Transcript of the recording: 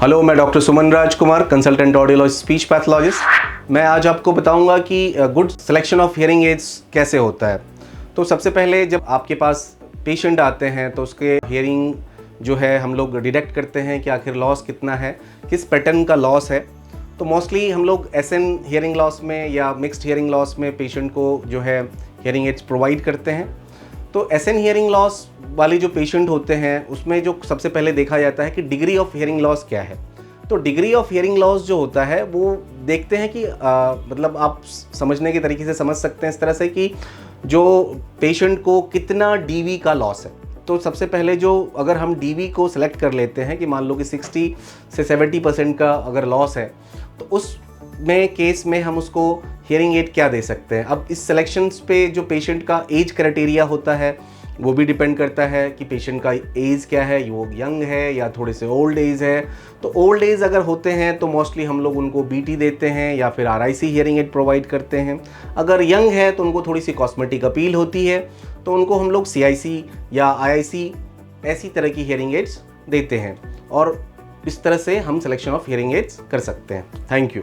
Hello, मैं doctor Suman Raj Kumar, consultant audiologist, speech pathologist. मैं आज आपको बताऊंगा कि good selection of hearing aids कैसे होता है। तो सबसे पहले जब आपके पास पेशेंट आते हैं तो उसके हियरिंग जो है हम लोग डिटेक्ट करते हैं कि आखिर लॉस कितना है, किस पैटर्न का लॉस है। तो मोस्टली हम लोग एसएन हियरिंग लॉस में या मिक्स्ड हियरिंग लॉस में पेशेंट को जो है हियरिंग एड्स प्रोवाइड करते हैं। तो एसएन हियरिंग लॉस वाले जो पेशेंट होते हैं उसमें जो सबसे पहले देखा जाता है कि डिग्री ऑफ हियरिंग लॉस क्या है। तो डिग्री ऑफ हियरिंग लॉस जो होता है वो देखते हैं कि मतलब आप समझने के तरीके से समझ सकते हैं इस तरह से कि जो पेशेंट को कितना डीवी का लॉस है। तो सबसे पहले जो अगर हम डीवी को सिलेक्ट कर लेते हैं कि मान लो कि 60 से 70% का अगर लॉस है तो उस में केस में हम उसको हियरिंग एड क्या दे सकते हैं। अब इस सिलेक्शंस पे जो पेशेंट का एज क्राइटेरिया होता है वो भी डिपेंड करता है कि पेशेंट का एज क्या है, वो यंग है या थोड़े से ओल्ड एज है। तो ओल्ड एज अगर होते हैं तो मोस्टली हम लोग उनको बीटी देते हैं या फिर आरआईसी हियरिंग एड प्रोवाइड करते हैं। अगर यंग है तो उनको थोड़ी सी कॉस्मेटिक अपील होती है तो उनको हम लोग सीआईसी या आईआईसी ऐसी तरह की हियरिंग एड्स देते हैं और इस तरह से हम सिलेक्शन ऑफ हियरिंग एड्स कर सकते हैं। Thank you.